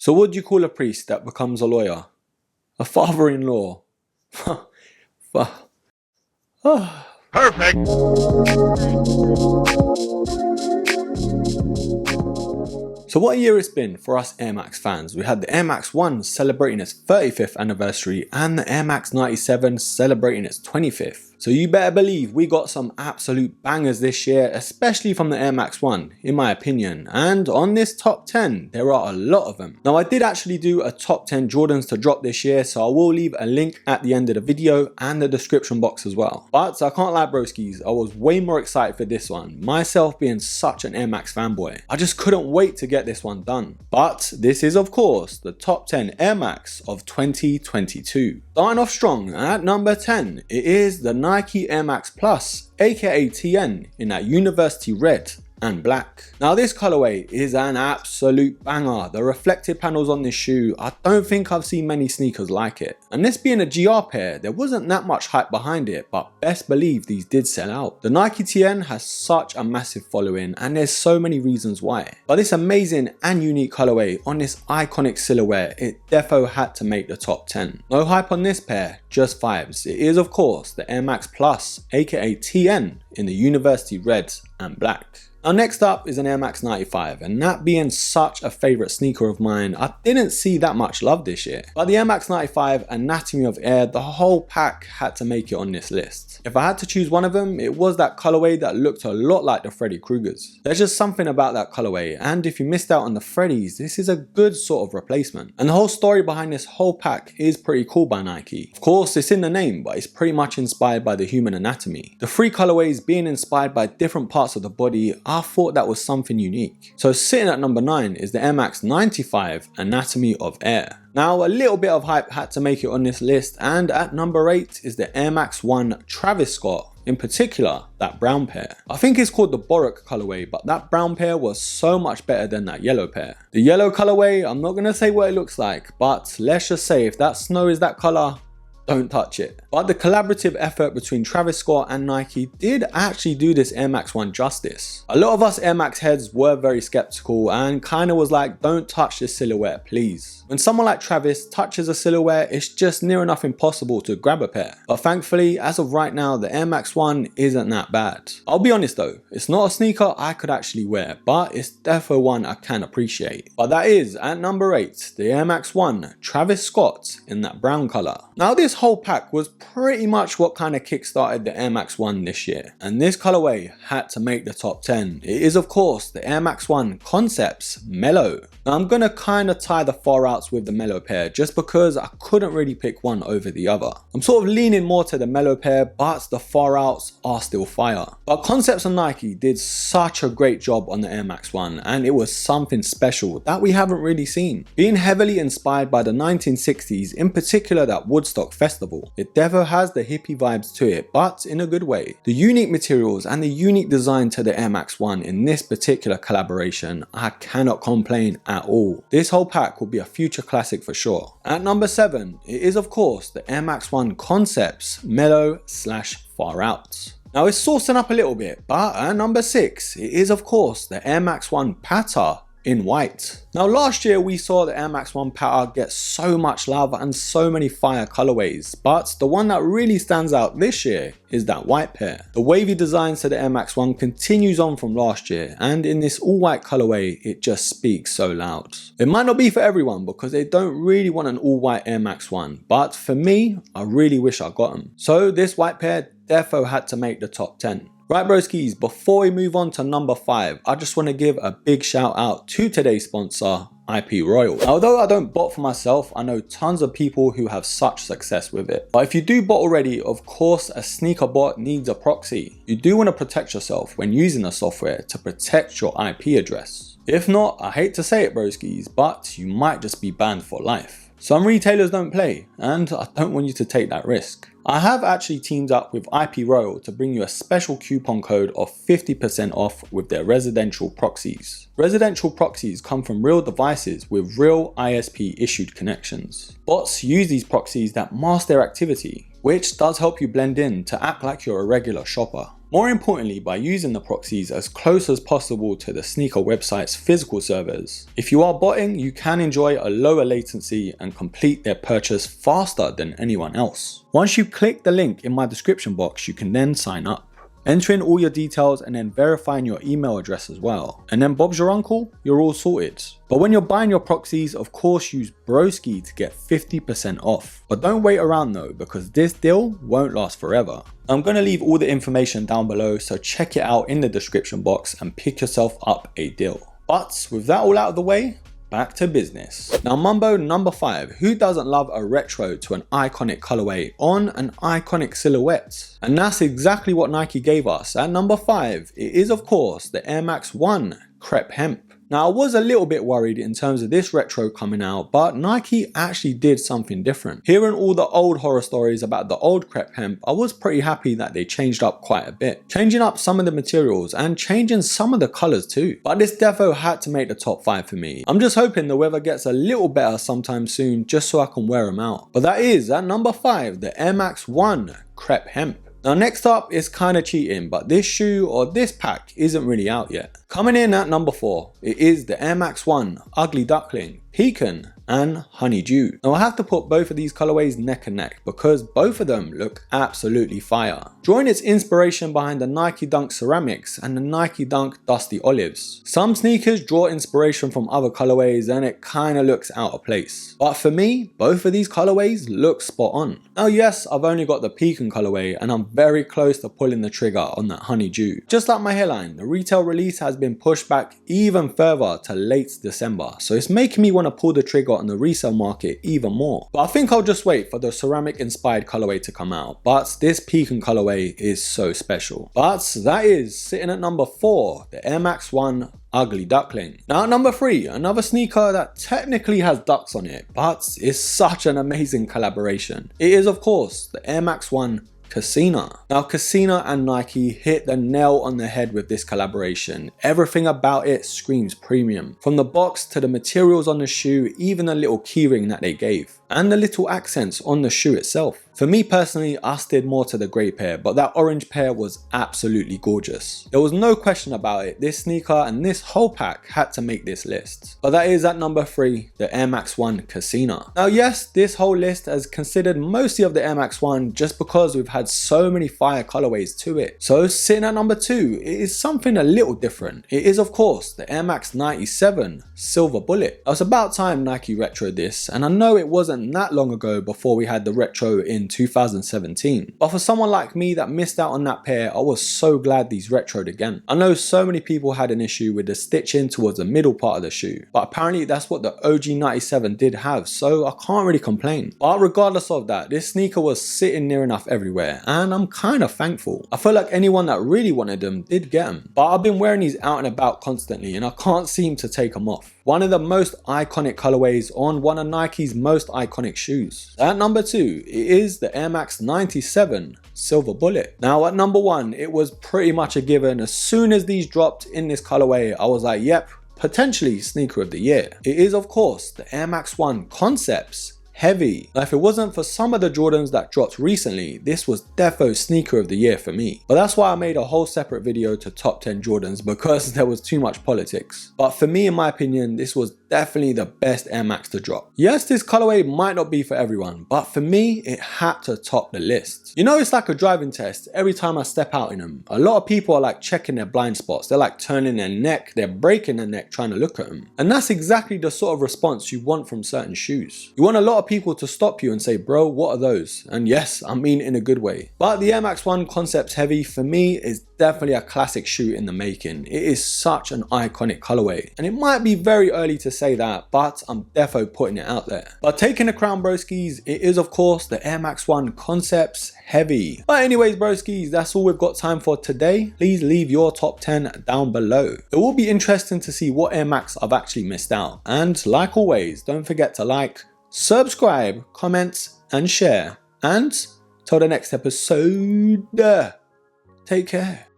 So what do you call a priest that becomes a lawyer? A father-in-law. Perfect! So what a year it's been for us Air Max fans. We had the Air Max 1 celebrating its 35th anniversary and the Air Max 97 celebrating its 25th. So you better believe we got some absolute bangers this year, especially from the Air Max 1, in my opinion. And on this top 10, there are a lot of them. Now I did actually do a top 10 Jordans to drop this year, so I will leave a link at the end of the video and the description box as well. But I can't lie broskies, I was way more excited for this one, myself being such an Air Max fanboy. I just couldn't wait to get this one done. But this is of course the top 10 Air Max of 2022. Starting off strong at number 10, it is the Nike Air Max Plus, aka TN, in that University Red and black. Now this colorway is an absolute banger. The reflective panels on this shoe, I don't think I've seen many sneakers like it. And this being a GR pair, there wasn't that much hype behind it, but best believe these did sell out. The Nike TN has such a massive following and there's so many reasons why. But this amazing and unique colorway on this iconic silhouette, it defo had to make the top 10. No hype on this pair, just vibes. It is of course the Air Max Plus, aka TN, in the University Red and black. Now next up is an Air Max 95, and that being such a favourite sneaker of mine, I didn't see that much love this year. But the Air Max 95 Anatomy of Air, the whole pack had to make it on this list. If I had to choose one of them, it was that colorway that looked a lot like the Freddy Kruegers. There's just something about that colorway, and if you missed out on the Freddys, this is a good sort of replacement. And the whole story behind this whole pack is pretty cool by Nike. Of course, it's in the name, but it's pretty much inspired by the human anatomy. The three colorways being inspired by different parts of the body, I thought that was something unique. So sitting at number 9 is the Air Max 95 Anatomy of Air. Now a little bit of hype had to make it on this list, and at number 8 is the Air Max 1 Travis Scott, in particular that brown pair. I think it's called the Borak colorway, but that brown pair was so much better than that yellow pair. The yellow colorway, I'm not going to say what it looks like, but let's just say if that snow is that color, don't touch it. But the collaborative effort between Travis Scott and Nike did actually do this Air Max 1 justice. A lot of us Air Max heads were very skeptical and kinda was like, don't touch this silhouette please. When someone like Travis touches a silhouette, it's just near enough impossible to grab a pair. But thankfully, as of right now, the Air Max 1 isn't that bad. I'll be honest though, it's not a sneaker I could actually wear, but it's definitely one I can appreciate. But that is at number 8, the Air Max 1 Travis Scott in that brown color. Now this whole pack was pretty much what kind of kickstarted the Air Max 1 this year, and this colorway had to make the top 10. It is of course the Air Max 1 Concepts Mellow. Now I'm gonna kind of tie the far outs with the mellow pair just because I couldn't really pick one over the other. I'm sort of leaning more to the mellow pair, but the far outs are still fire. But Concepts and Nike did such a great job on the Air Max 1, and it was something special that we haven't really seen. Being heavily inspired by the 1960s, in particular that Woodstock Festival, it definitely has the hippie vibes to it, but in a good way. The unique materials and the unique design to the Air Max 1 in this particular collaboration, I cannot complain at all. This whole pack will be a future classic for sure. At number 7, it is of course the Air Max 1 Concepts Mellow / Far Out. Now it's saucing up a little bit, but at number 6, it is of course the Air Max 1 Patta in white. Now last year we saw the Air Max 1 Patta get so much love and so many fire colorways, but the one that really stands out this year is that white pair. The wavy designs to the Air Max 1 continues on from last year, and in this all white colorway it just speaks so loud. It might not be for everyone because they don't really want an all white Air Max 1, but for me, I really wish I got them. So this white pair defo had to make the top 10. Right broskies, before we move on to number 5, I just want to give a big shout out to today's sponsor, IP Royal. Now, although I don't bot for myself, I know tons of people who have such success with it. But if you do bot already, of course a sneaker bot needs a proxy. You do want to protect yourself when using the software to protect your IP address. If not, I hate to say it broskies, but you might just be banned for life. Some retailers don't play, and I don't want you to take that risk. I have actually teamed up with IP Royal to bring you a special coupon code of 50% off with their residential proxies. Residential proxies come from real devices with real ISP issued connections. Bots use these proxies that mask their activity, which does help you blend in to act like you're a regular shopper. More importantly, by using the proxies as close as possible to the sneaker website's physical servers. If you are botting, you can enjoy a lower latency and complete their purchase faster than anyone else. Once you click the link in my description box, you can then sign up. Enter in all your details and then verifying your email address as well. And then Bob's your uncle, you're all sorted. But when you're buying your proxies, of course use Broski to get 50% off. But don't wait around though, because this deal won't last forever. I'm going to leave all the information down below, so check it out in the description box and pick yourself up a deal. But with that all out of the way, back to business. Now Mumbo number 5, who doesn't love a retro to an iconic colorway on an iconic silhouette? And that's exactly what Nike gave us. At number 5, it is of course the Air Max 1 Crepe Hemp. Now I was a little bit worried in terms of this retro coming out, but Nike actually did something different. Hearing all the old horror stories about the old Crepe Hemp, I was pretty happy that they changed up quite a bit. Changing up some of the materials and changing some of the colours too. But this defo had to make the top 5 for me. I'm just hoping the weather gets a little better sometime soon just so I can wear them out. But that is at number 5, the Air Max 1 Crepe Hemp. Now next up is kinda cheating, but this shoe or this pack isn't really out yet. Coming in at number 4, it is the Air Max 1 Ugly Duckling, Pecan and Honeydew. Now I have to put both of these colorways neck and neck because both of them look absolutely fire. Drawing its inspiration behind the Nike Dunk Ceramics and the Nike Dunk Dusty Olives. Some sneakers draw inspiration from other colorways and it kinda looks out of place. But for me, both of these colorways look spot on. Now yes, I've only got the Pecan colorway and I'm very close to pulling the trigger on that Honeydew. Just like my hairline, the retail release has been pushed back even further to late December, so it's making me want to pull the trigger on the resale market even more. But I think I'll just wait for the ceramic inspired colorway to come out, but this Pecan colorway is so special. But that is sitting at number 4, the Air Max 1 Ugly Duckling. Now at number 3, another sneaker that technically has ducks on it, but is such an amazing collaboration. It is of course the Air Max 1 Casina. Now Casina and Nike hit the nail on the head with this collaboration. Everything about it screams premium. From the box to the materials on the shoe, even the little keyring that they gave. And the little accents on the shoe itself. For me personally, I steered more to the grey pair, but that orange pair was absolutely gorgeous. There was no question about it, this sneaker and this whole pack had to make this list. But that is at number 3, the Air Max 1 Casina. Now yes, this whole list has considered mostly of the Air Max 1 just because we've had so many fire colorways to it. So sitting at number 2, it is something a little different. It is of course the Air Max 97 Silver Bullet. It was about time Nike retroed this, and I know it wasn't that long ago before we had the retro in 2017. But for someone like me that missed out on that pair, I was so glad these retroed again. I know so many people had an issue with the stitching towards the middle part of the shoe, but apparently that's what the OG 97 did have, so I can't really complain. But regardless of that, this sneaker was sitting near enough everywhere, and I'm kind of thankful. I feel like anyone that really wanted them did get them, but I've been wearing these out and about constantly and I can't seem to take them off. One of the most iconic colorways on one of Nike's most iconic shoes. At number 2, it is the Air Max 97 Silver Bullet. Now at number 1, it was pretty much a given. As soon as these dropped in this colorway, I was like, yep, potentially sneaker of the year. It is of course the Air Max 1 Concepts Heavy. Now if it wasn't for some of the Jordans that dropped recently, this was defo sneaker of the year for me. But that's why I made a whole separate video to top 10 Jordans, because there was too much politics. But for me, in my opinion, this was definitely the best Air Max to drop. Yes, this colorway might not be for everyone, but for me, it had to top the list. You know, it's like a driving test every time I step out in them. A lot of people are like checking their blind spots. They're like turning their neck, they're breaking their neck trying to look at them. And that's exactly the sort of response you want from certain shoes. You want a lot of people to stop you and say, bro, what are those? And yes, I mean in a good way. But the Air Max 1 Concepts Heavy for me is definitely a classic shoe in the making. It is such an iconic colorway. And it might be very early to say that, but I'm defo putting it out there. But taking the crown, broskies, it is of course the Air Max 1 Concepts Heavy. But anyways, broskies, that's all we've got time for today. Please leave your top 10 down below. It will be interesting to see what Air Max I've actually missed out. And like always, don't forget to like, subscribe, comment, and share. And till the next episode, take care.